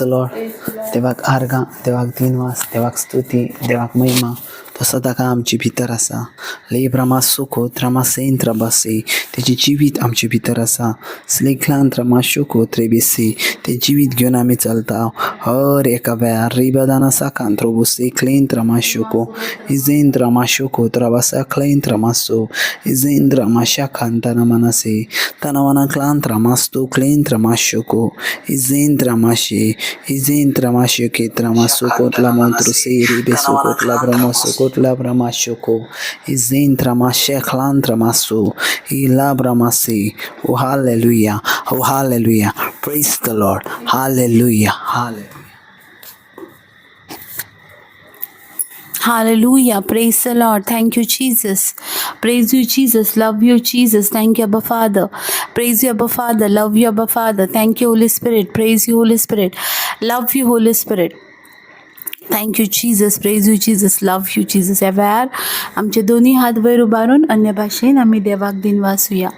Lord. देवाक आर्गां, देवाक दिनवास, देवाक स्तुती, देवाक महिमा. तो सदां आमचे भितर आसा. ले ब्रमा सुखो त्रमा सेंत्र बसे तेजी जिवीत आमचे भितर आसा. स्लेखलान त्रमा शुको त्रेबिसी ते जिवीत घेवन आमी चलता. हर एका वेळार रिबादाना साकान त्रोबुसे Klein त्रमा शुको इजेन त्रमा शुको त्रबासा Klein त्रमासो इजेन त्रमा Shakhan तनामानासे तनावाना clan त्रमास्तो Klein त्रमा शुको इजेन त्रमाशे इजेन त्रमाशे K त्रमासो Kotla मोंत्रुसे रिबेसो Kotla ब्रह्मसो Kotla ब्रह्माशुको इजेन त्रमाशे clan त्रमासो Ila ब्रह्मसे. Oh hallelujah, oh hallelujah, praise the Lord, hallelujah, hallelujah. Hallelujah. Praise the Lord. Thank you, Jesus. Praise you, Jesus. Love you, Jesus. Thank you, Abba Father. Praise you, Abba Father. Love you, Abba Father. Thank you, Holy Spirit. Praise you, Holy Spirit. Love you, Holy Spirit. Thank you Jesus. Praise you Jesus. Love you Jesus. या वेळार आमचे दोन्ही हात वयर उबारून अन्य भाशेन आमी देवाक दिन वाचुया.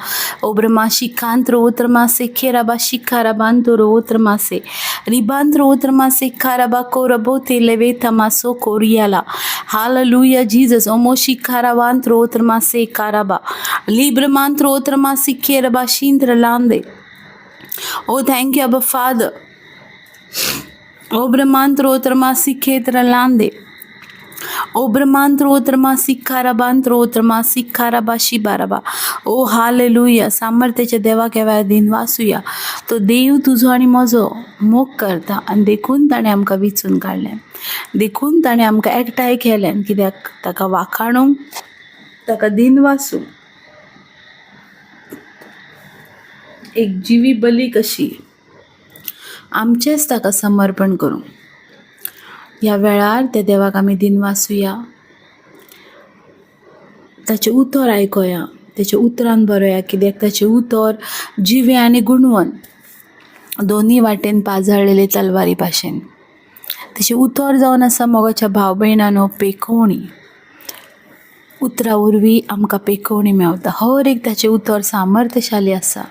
ओब्रमा शिखांत रोत्र मासे खेराबा शिखाराबान तो रोत्र मासे रिबांत रोत्र मासे खाराबा कोरबो तेलेवे तमासो कोरियाला. Hallelujah Jesus. ओमो शिखाराबांत रोत्र मासे काराबा लिब्रमांत रोत्र मासे खेराबा शिंद्र लांदे. ओ थँक यू अबा father. Obramantro Lande. Obramantro Karabantro Karabashi Baraba. ओ हालेलुया. सामर्थ्याच्या देवा केव्हा दिन वाचूया. तो देव तुझो आणि म्हजो मोग करता आनी देखून ताणें आमकां विचून काडलें. देखून ताणें आमकां एकठांय केलें कित्याक ताका वाखाणूंक ताका दिन वाचूंक एक जिवी बली कशी आमचेच ताका समर्पण करूं. ह्या वेळार त्या देवाक आमी दिन वाचुया. ताचें उतर आयकोया. तेच्या उतरान बरोया कित्याक ताचें उतर जिवे आनी गुणवंत दोनी वाटेन पाजळलेले तलवारी भाशेन. तेचें उतर जावन आसा मोगाच्या भाव भयणांनो पेखोवणी. उतरा वरवीं आमकां पेखोवणी मेवता. हर एक ताचें उतर सामर्थ्यशाली आसा.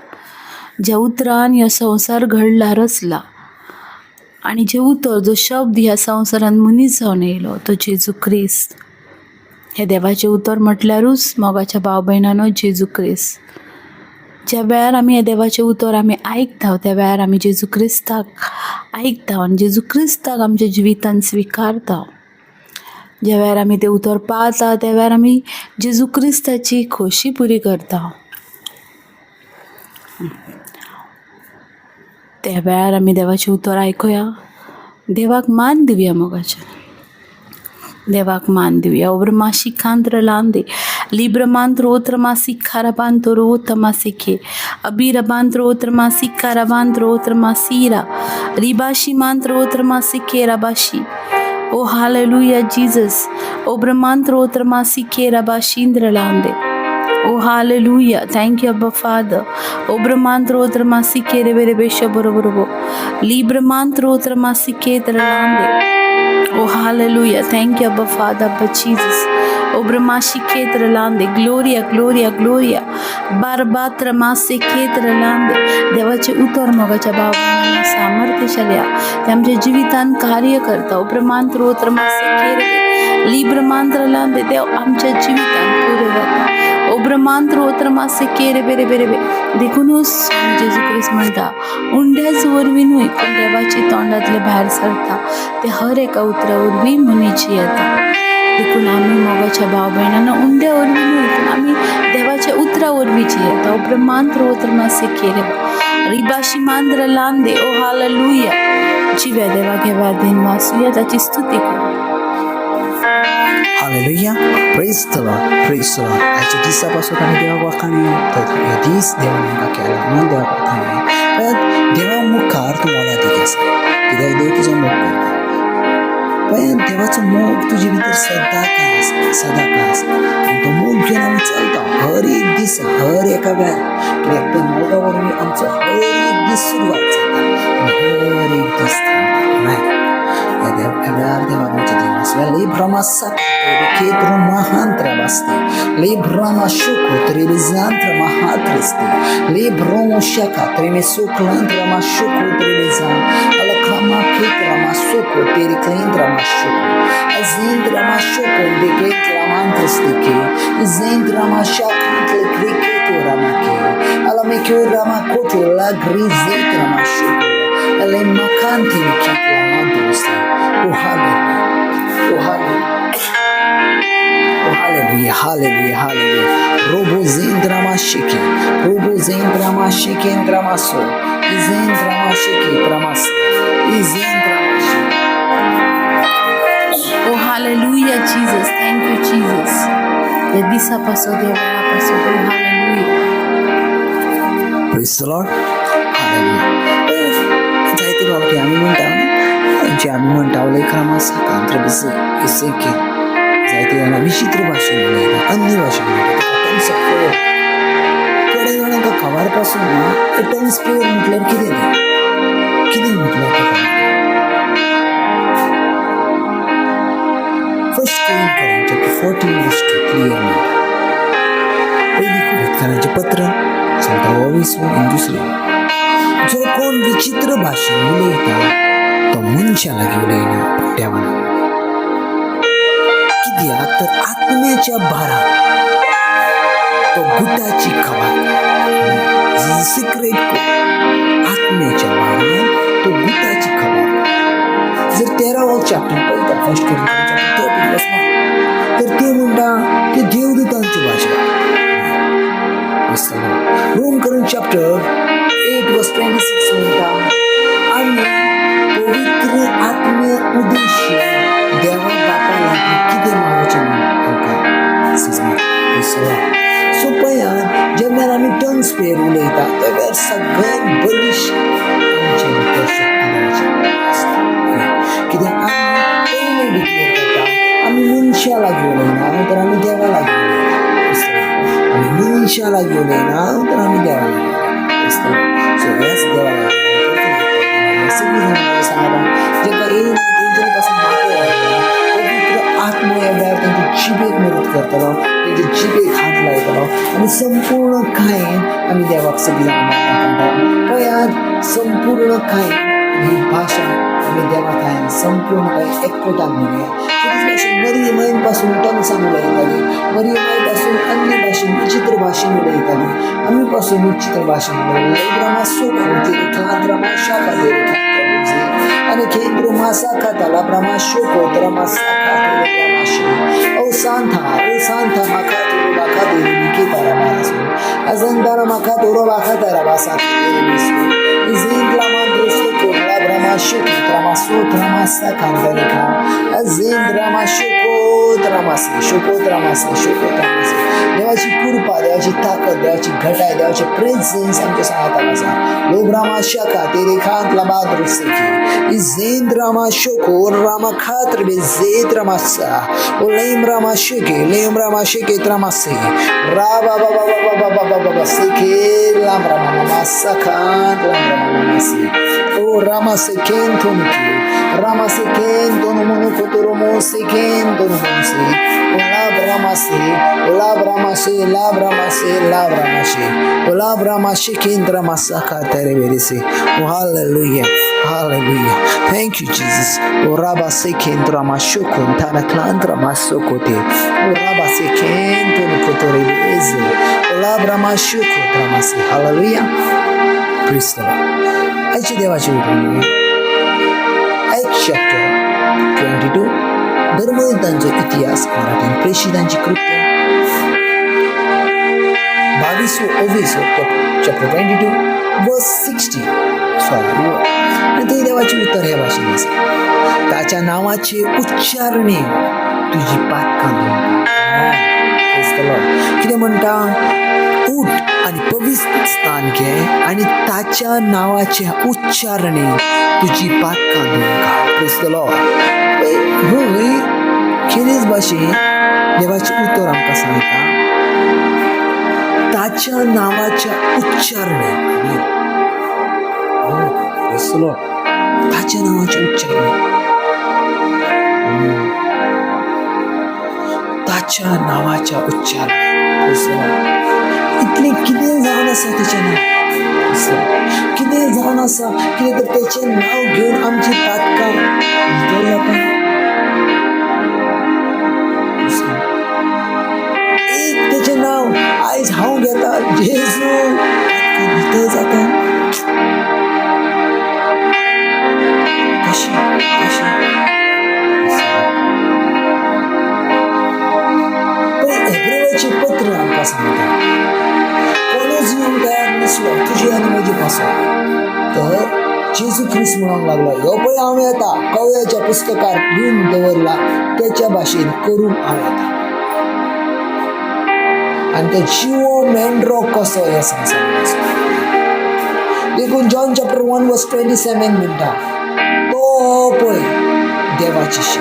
ज्या उतरान ह्यो संवसार घडला रचला आनी जे उतर जो शब्द ह्या संवसारान मनीस जावन येयलो तो जेजू क्रिस्त. हे देवाचें उतर म्हटल्यारूच मोगाच्या भाव भयणांनो जेजू क्रिस्त. ज्या वेळार आमी हे देवाचें उतर आमी आयकता त्या वेळार आमी जेजू क्रिस्ताक आयकता आनी जेजू क्रिस्ताक आमच्या जिवितान स्विकारता. ज्या वेळार आमी तें उतर पाळता त्या वेळार आमी जेजू क्रिस्ताची खोशी पुरी करता. त्या वेळार आमी देवाचें उतर आयकुया. देवाक मान दिवया. मोगाचें देवाक मान दिवया. ओब्रमाशी कांत्र लांदे लिब्रमांत्र ओत्रमासी खाराबांत रोतमासिके अबीरबांत्र ओत्रमासी काराबांत्र ओत्रमासीरा रिबाशी मांत्र ओत्रमासिके राबाशी. ओ हालेलुया जीसस. ओब्रमांत्र ओत्रमासिके राबाशींद्र लांदे. Oh hallelujah. Thank you Abba Father. Obramantro Tramasike Reberebesha Borobo. Libramantro Tramasike Tralande. Oh hallelujah. Thank you Abba Father, Abba Jesus. Obramashike Tralande. Gloria, Gloria, Gloria. Barbatra Masike Tralande. देवाचे उतर मोगाच्या भावांना सामर्थ्यशाली ते आमच्या जिवितान कार्य करता. ओब्रमांत्र त्रमासिके लिब्रमांत्र लांदे देव आमच्या जिवितान पुरो जाता. ओब्रमांत्र ओत्रमासे केरे बेरे बेरे बे देखूनच जेजू क्रिस्त म्हणटा उंड्याच वरवीं न्हय पण देवाची तोंडातले भायर सरता ते हर एका उतरा वरवीं मनीची येता. देखून आमी मोगाच्या भाव भयणांना उंड्या वरवीं न्हय पण आमी देवाच्या उतरा वरवींची येता. ओब्रमांत्र ओत्रमासे केरे रिबाशी मांद्र लांदे. ओ हालेलुया. जिव्या देवाक हे वेळार दिन वाचुया ताची स्तुती करूया. Hallelujah, praise the Lord, praise the Lord. आजच्या दिसापासून आमी देवाक वखाणी ह्यो दीस देवान आमकां केला म्हणून देवाक वखाणी. पण देवा मुखार तूं मोलादीक आसा कित्याक देव तुजो मोग करता. पण देवाचो मोग तुजे भितर सदां आसा आनी तो मोग घेवन आमी चलता हर एक दीस हर एका वेळार कित्याक त्या मोगा वरवीं आमचो हर एक दीस सुरवात जाता आनी हर एक दीस ह्या वेळार देवाक आमचे दिन आसलें. Ketro Mahantra Basti, Librama Shuko, Trivisantra Mahatristi, Libromo Shaka, Trimisuklantra Mashuko, Trivizan, Alakama Ketra Masuko, Tericlindra Mashuko, Azindra Mashuko, Degetra Mantristiki, Izindra Mashaka, Kriketura Maki, Alamekura Makoto, La Grisitra Mashuko, Alemakanti Kitla Mantristi, Oh, hallelujah, hallelujah, hallelujah. Robo Zendra Mashiki, Robo Zendra Mashiki and Dramaso, Izendra Mashiki, Dramas, Izendra Mashiki. Oh, hallelujah, Jesus. Thank you, Jesus. Yadisa paso devara paso. Oh, hallelujah. Praise the Lord. Hallelujah. जायते बाबा आम्ही म्हणतो लेखरामास कांत्र बिसे इसे के जायते यांना विचित्र भाषा म्हणतात, अन्य भाषा म्हणतात. थोड्या वेळांका कवारपासून टंग स्पेअर म्हटल्यावर किती म्हटलं first Corinthians chapter 14 verse 2 clear पहिली कोरिन्थीयांचे पत्र 14 दुसरे जो कोण विचित्र भाषा उलयता तो मनशाला घेऊन येणार देवाना कित्याक तर आत्म्याच्या भारात तो गुटाची खबर सिक्रेट आत्म्याच्या भारात तो गुटाची खबर जर 13वा चॅप्टर पळयता फर्स्ट Corinthians तर ते म्हणटा की देवदूतांची भाषा रोम Corinthians chapter 8 verse 26 म्हणटा आम्ही पवित्र आत्म्य उद्देश्य देवा बापाला किती मागचे सो पळयात जेन्ना आमी टंग स्पेअर उलयता तेन्ना सगळ्यात बलिश्ट आमचे भितर कित्याक आमी आमी मनशाला घेवन येना तर आमी देवाला घेवन आमी मनशाला घेवन येना तर आमी देवाला घेवन सो हेच देवाला पवित्र आत्मा या वेळार त्यांच्या जिबेक मदत करतलो त्यांच्या जिबेक हात लायतलो आणि संपूर्ण खायेन आमी देवाक सगळी जाण पळयात संपूर्ण खायेन ही भाषा आमी देवाक हायेन संपूर्ण खायेन एकवटान म्हणूया मरिये मायन पासून टंगसान उलयताली मरिये माय पासून अन्य भाशेन विचित्र भाशेन उलयताली आमी पासून विचित्र भाशेन उलयताली आणि केंद्र मासा खाताला ब्रह्माशो कोत्र मासा खाते ओ सांता माका तोरो बाका देरी निकेतारा मासो अजंदारा माका तोरो बाका तारा बासा देरी मिसो इजिंद्रा मांद्रोसो कोला ब्रह्माशो कोत्र मासो त्रमासा खांदले खा अजिंद्रा माशो कोत्र मासे देवाची कृपा देवाची ताकद देवाची घटाय देवाचे प्रेझेन्स आमच्या सांगता आसा लोब्रामा शाका तेरे खात लबाद रुसकी इजेंद्रामा शोको रामा खात्र बेजेद्रामा सा ओलेम्रामा शेके त्रमासे रा बाबा सेके लाम्रामा मासा खात लाम्रामा मासे ओ रामा सेकेन थोनकी रामा सेकेन दोनो मोनो कोतोरो मो सेकेन दोनो मोनसे ओला ब्रामासे केंद्र मासाका तेरे बेरेसे hallelujah thank you Jesus o raba se kendra mashuko tana klandra masokote o raba se kento kotore beze o labra mashuko tramase hallelujah praise the Lord aici devaci ucruni Acts chapter 22 धर्मयुद्धांचा इतिहास मराठीत प्रेषितांची कृत्य 22 chapter 22 verse 60 आणि ते देवाचे उत्तर ह्या भाषेत असे त्याच्या नावाचे उच्चारणे तुझी पाठ काढून किती म्हणता उठ आणि पवित्र स्थान घे आणि त्याच्या नावाचे उच्चारणे तुझी पाठ काढून काढ प्रेज द लॉर्ड होय खिरीच भाषेत देवाचे उत्तर आमकां सांगता त्याच्या नावाच्या उच्चारणे त्याच्या नावाचे उच्चारणे त्याच्या नावाच्या उच्चार इतले कितें जावन आसा त्याचे नाव कितें जावन आसा कितें तर त्याचे नाव घेऊन आमची पातकां एक त्याचे नाव आयज हांव घेता जेजू भितर जाता कशी हेब्रेवाची पत्र आमकां सांगता कोणूच येवंक तयार नासलो तुजी आनी म्हजी पासत तर जेजू ख्रिस्त म्हणूंक लागलो ह्यो पळय हांव येता कवळ्याच्या पुस्तकार लिहून दवरला त्याच्या भाशेन करून हांव येता आनी तो जिवो मेंढरो कसो ह्या संवसारांत आसा देखून जॉन चॅप्टर 1:27 म्हणटा तो पळय देवाची शी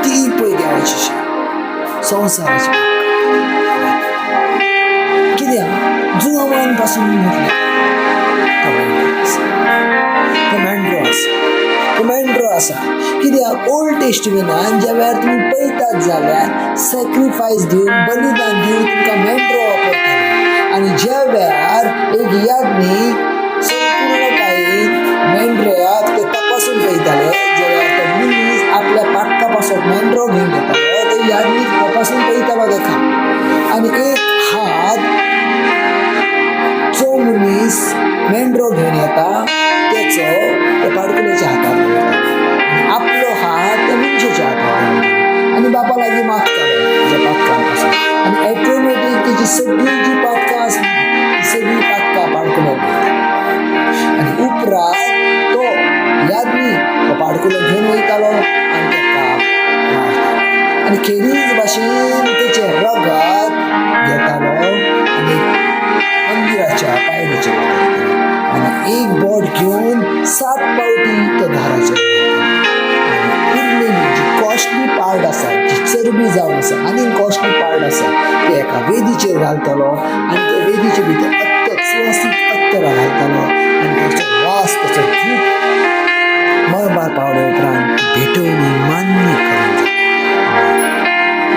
ती पळय देवाची शी संवसाराची कित्याक जुनावळान पासून म्हटलें मेंढरो आसा कित्याक ओल्ड टेस्टमेंटान ज्या वेळार तुमी पळयतात जाल्यार सॅक्रिफायस दिवन बलिदान दिवन तुमकां मेंढरो वापरताले आनी ज्या वेळार एक याज्ञीक संपूर्णतायेन मेंढऱ्याक ते तपासून पळयताले ज्या वेळार तो मनीस आपल्या पाटका पासून मेंढरो घेवन येतालो तो याज्ञीक तपासून पळयतालो तेका आनी एक हात जो मनीस मेंढरो घेवन येता त्याचो त्या पाडकुल्याच्या हातार दवरता आपलो हात त्या मनशाच्या हातार दवरता आनी बापा लागीं मागतालो त्याच्या पातकां पासून आनी ऑटोमॅटीक तेजी सगळी जी पातकां आसली ती सगळी पातकां पाडकुल्याक मेळटा आनी उपरांत तो याज्ञीक तो पाडकुलो घेवन वयतालो आनी तेका मारतालो आनी खेरीज भाशेन तेचे रगत घेतालो आनी मंदिराच्या पायऱ्याचेर वयतालो आनी एक बोट घेवन 7 पावटी त्या दाराचेर उरलेली जी कॉस्टली पार्ट आसा जी चरबी जावन आसा आनी कॉस्टली पार्ट आसा ते एका वेदीचेर घालतालो आनी त्या वेदीचे भितर अत्तर सुवासीक अत्तरां घालतालो आनी ताचो वास ताचो धूप मळबार पावले उपरांत भेटवणी मान्य करून जाता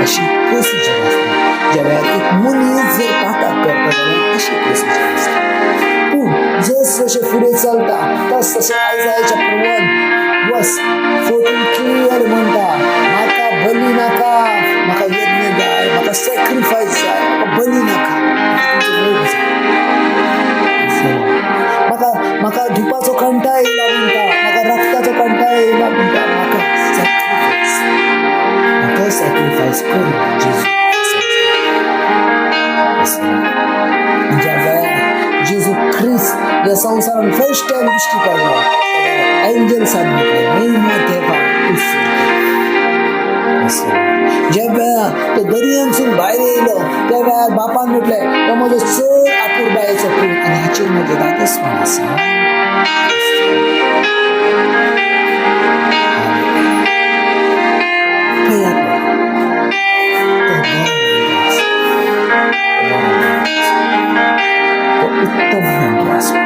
अशी प्रोसिजर आसता ज्या वेळार एक मनीस जर पाठाक करता जाल्यार अशी प्रोसिजर आसता पूण जस जशें फुडें चलता तस तशें आयजाय चॅप्टर 1:14 क्लियर म्हणटा म्हाका बली नाका म्हाका यज्ञ जाय म्हाका सॅक्रिफायस जाय म्हाका बली नाका म्हाका धुपाचो कंठाळ येयला म्हणटा म्हाका रक्ताचो कंठाळ येयला म्हणटा म्हाका सॅक्रिफायस कर जेजू ज्या वेळार जेजू ख्रिस्त ह्या संवसारान फर्स्ट टायम दिश्टी पडलो एंजल्सान म्हटलें ज्या वेळार तो दर्यांतसून भायर येयलो त्या वेळार बापान म्हटलें तो म्हजो चड आपुरबायेचो पूत आनी हाचेर म्हजें दादस्पण आसा उत्तम मेंढरो आसा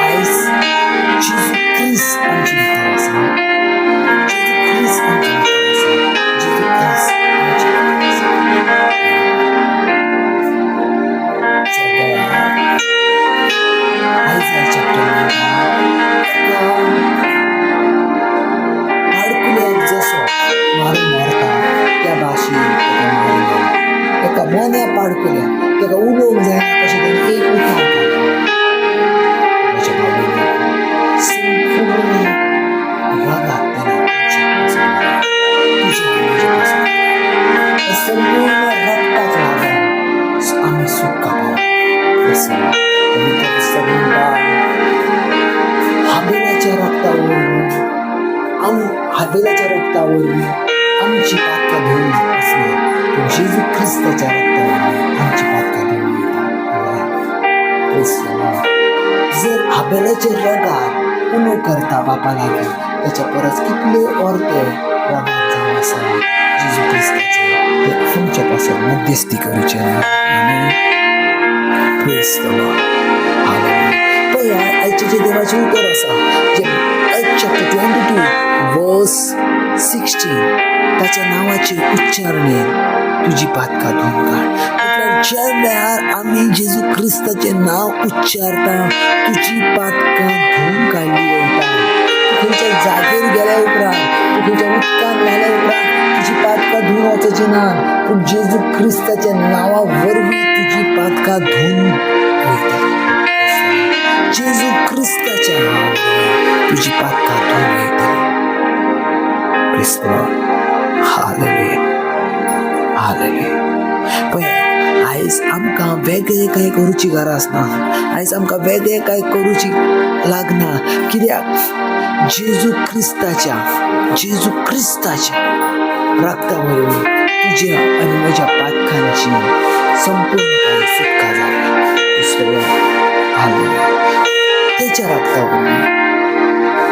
आयज जेजू ख्रिस्त आमचे भितर आसा जेजू ख्रिस्त आमचे भितर आसा जेजू ख्रिस्त आमचे भितर आसा आयज चॅप्टर पाडकुल्याक जसो मारून मारता त्या भाशेन ताका मारून एका मोन्या पाडकुल्याक ताका उलोवंक जायना तशें ताणें एक उतर ताच्या बाबतींत संपूर्ण जगाक ताणें संपूर्ण रक्ताक लागून आमी सुख पावता पवित्र पुस्तक म्हणटा हाबेलाच्या रक्तावरून आमची पातकां धुवून आसली पूण जेजू ख्रिस्ताच्या रक्तावरून आमची पातकां धुवून वयता जर हाबेलाचे रगार उणो करता बापा लागीं ताच्या परस कितले orte रगार जावन आसा जेजू ख्रिस्ताचे ते आमच्या पासून मध्यस्थी करूचे Praise the Lord. Hallelujah. पण आजचे जे देवाचे उत्तर असा जे chapter 22 verse 16 त्याच्या नावाचे उच्चारणे तुझी पातका धुवून काढ. ज्या वेळा आम्ही जेजू ख्रिस्ताचे नाव उच्चारता तुझी पातका धुवून काढली होता. तुमच्या जागेवर गेल्या उपरांत तुमच्या उत्कान झाल्या उपरांत तुझी पातका धुवून वाचायची ना पण जेजू ख्रिस्ताच्या नावावरवी तुझी पातका धुवून होते. जेजू ख्रिस्ताच्या नावावर तुझी पातका धुवून येते. Praise the Lord. Hallelujah. Hallelujah. पण आयज आमकां वेगळे कांय करूची गरज ना. आयज आमकां वेगळे कांय करूची लागना. कित्याक जेजू ख्रिस्ताच्या रक्तावरवी तुझ्या आनी म्हज्या पातकांची संपूर्णपणे सुटका जाली. त्याच्या रक्तावरवी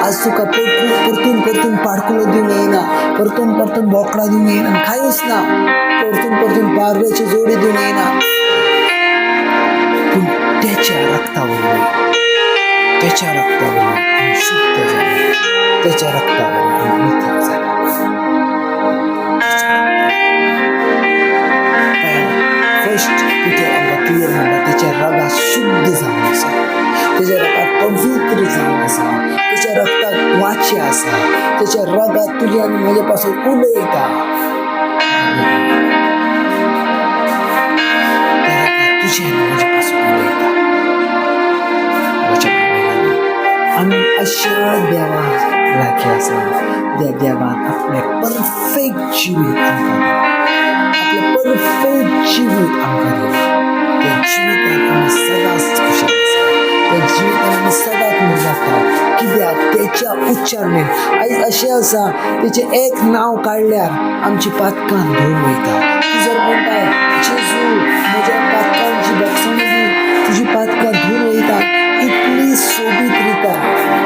आज तुका परतून पाडकुलो दिवंक येना, परतून बोकडा दिवंक येना, कांयच ना. परतून पारव्याची जोडी दिवंक येना. पूण त्याच्या रक्तावरवी आम्ही शुद्ध झाले. त्याच्या रक्तावरवी आम्ही पवित्र झाले. फर्स्ट पिटर आमकां क्लियर म्हणटा त्याच्या रगात शुद्ध जावन आसा, त्याच्या रगात पवित्र जावन आसा, त्याच्या रक्ताक वाचे आसा, त्याच्या रगात तुझ्या आनी म्हज्या पासून उलयता. तुझ्या आनी म्हज्या पासून उलयता. आमी अशा देवाक लागीं आसा त्या देवान आपलें परफेक्ट जिवीत आमकां त्या जिवितान आमी सदांच खुशाल आसा. त्या जिवितान आमी सदांच मुर्दाता. कित्याक त्याच्या उच्चारणेन आयज अशें आसा तेचें एक नांव काडल्यार आमची पातकां धुवून वयता. तूं जर म्हणटाय जेजू म्हज्या पातकांची भक्षणी दी तुजी पातकां धुवून वयता इतली सोबीत रिता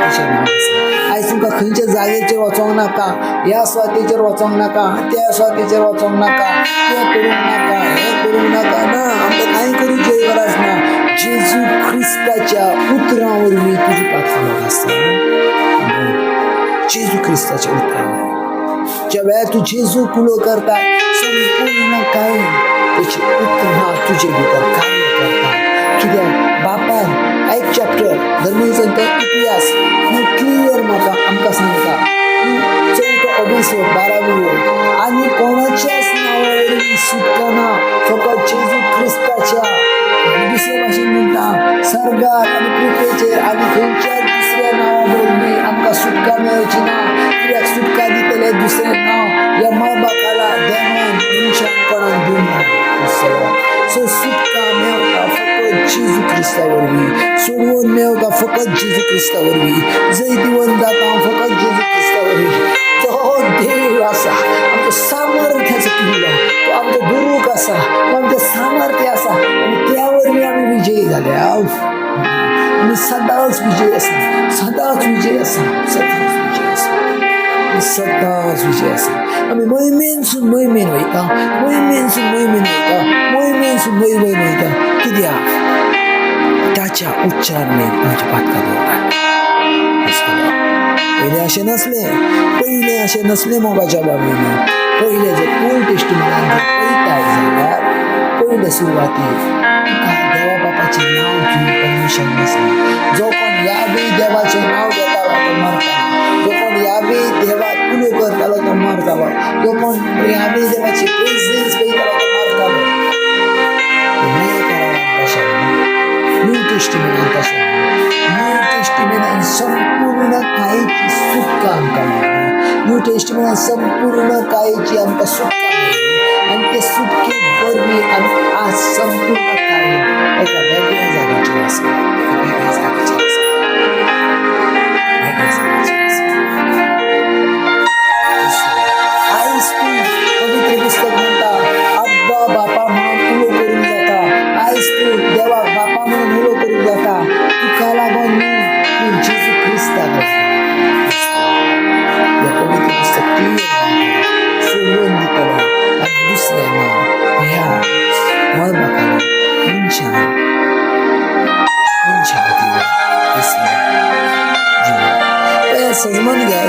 अशें नांव आसा. आयज तुमकां खंयच्या जागेचेर वचोंक नाका, ह्या स्वातेचेर वचोंक नाका, त्या स्वातेचेर वचोंक नाका, तें करूंक नाका, हें करूंक नाका. ना, आमकां कांय करूंची गरज ना. जेजू ख्रिस्ताच्या उतरां वरवीं तुजी पातकां आसता. जेजू ख्रिस्ताच्या उतरां वरवीं ज्या वेळार तूं जेजू कुलो करता संपूर्ण काय तेची उतरां तुजे भितर कार्य करता. कित्याक बापान एक चॅप्टर धर्मसंत इतिहास क्लियर म्हाका आमकां सांगता. 4:12 आनी कोणाच्याच नांवा वरवीं सुटका ना फकत जेजू ख्रिस्ताच्या. दुसरे भाशेन म्हणटा सर्गार आनी पृथ्वीचेर आनी खंयच्याच दुसऱ्या नांवा वरवीं आमकां सुटका मेळची ना. कित्याक सुटका दितले दुसरें नांव ह्या मळबाकाला देवान मनशांक कोणाक दिवंक ना. सो सुटका मेळटा फकत जेजू ख्रिस्ता वरवीं. सोडवून मेळटा फकत जेजू ख्रिस्ता वरवीं. जय दिवन जाता फकत जेजू ख्रिस्ता वरवीं. तो देव आसा आमचो सामर्थ्याचो किल्लो, तो आमचो गुरूक आसा, तो आमचें सामर्थ्य आसा आनी त्या वरवीं आमी विजयी जाल्या. आमी सदांच विजय आसा, सदांच विजय आसा, सदांच विजय आसा. आमी मोहिमेनसून मोहिमेन वयता, मोहिमेनसून वयता. कित्याक ताच्या उच्चारणेन आमची पातकां दवरता. पयलें अशें नसलें मोगाच्या बाबतींनी. पयलें जर ओल्ड टेस्टमेंटान जर पळयताय जाल्यार पयले सुरवातेक तुका देवा बापाचें नांव घेवंक परमिशन नासलें. जो कोण यावे देवाचें नांव घेतालो तो मरतालो. जो कोण यावे देवाक उलो करतालो तो मरतालो. जो कोण यावे देवाची प्रेझेन्स पळयतालो तो मरतालो. न्यू टेस्टमेंटान तशें न्यू टेस्टमेंटान संपूर्ण कायेची सुटका आमकां मेळ्ळी. न्यू टेस्टमेंटान संपूर्ण कायेची आमकां सुटका मेळ्ळी आनी ते सुटके वरवीं आमी आज संपूर्ण काय एका वेगळ्या जाग्याचेर आसा. आयज तूं पवित्र पुस्तक म्हणटा अब्बा बापा म्हणून उलो करूंक जाता. आयज तूं देवाक बापा म्हणून उलो करूंक जाता. तुका लागून न्हू पूण जेजू ख्रिस्ताक लागून. पवित्र पुस्तक क्लियर सोडून दितलो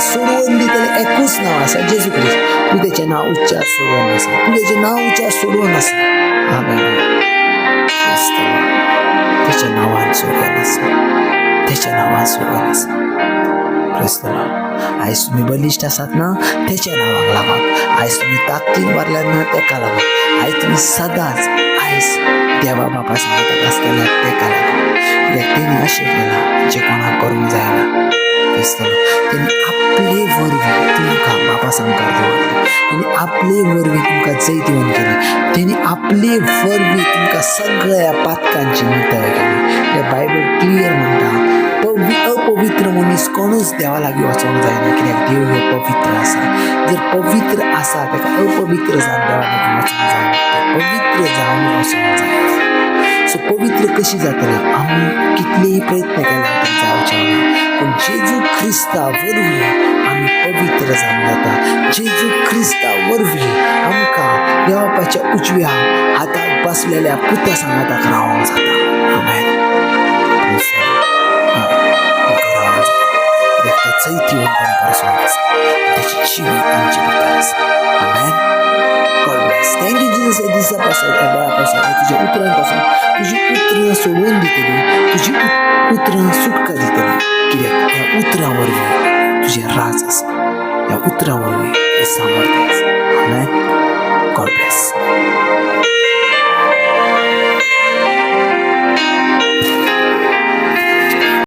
सोडवून दितले एकूच नाव आसा जेजू ख्रिस्त. तू त्याचे नाव उच्चार सोडवून आसा, तू त्याचे नाव उच्चार सोडवून आसा. त्याच्या नावान सोडवून आसा, त्याच्या नावान सोडवून आसा. आयज तुम्ही बलिष्ठ आसात ना त्याच्या नावाक लागून, आयज तुम्ही ताकदीन वारल्यात ना तेका लागून, आयज तुम्ही सदांच आयज देवा बापा सांगतात आसतना तेका लागून. कित्याक तेणी अशें केलां जें कोणाक करूंक जायना. तेणी आपले वरवीं तुमकां बापा सांगकार दवरले, तेणी आपले वरवीं तुमकां जैत दिवन केली, तेणी आपले वरवीं तुमकां सगळ्या पातकांची नितळ केली. हे बायबल क्लियर म्हणटा अपवित्र मनीस कोणूच देवा लागीं वचोंक जायना, कित्याक देव हो पवित्र आसा. जर पवित्र आसा तेका अपवित्र जावन देवा लागीं वचोंक जायना, पवित्र जावन वचोंक जाय. सो पवित्र कशी जातली? आमी कितलेय प्रयत्न केले जावचे ना, पूण जेजू ख्रिस्ता वरवीं आमी पवित्र जावन जाता. जेजू ख्रिस्ता वरवीं आमकां देवा बापाच्या उजव्या हाताक बसलेल्या पुता सांगाताक रावंक जाता. आमेन. त्याची जीवन आमच्या भितर आसा. आमेन. God bless. Thank you Jesus. हे दिसा पासून ह्या वेळा पासून तुझ्या उतरां पासून तुझी उतरां सोडून दितली, तुझी उतरां सुटका दितली. कित्याक ह्या उतरां वरवीं तुजें राज आसा, ह्या उतरां वरवीं हे सामर्थ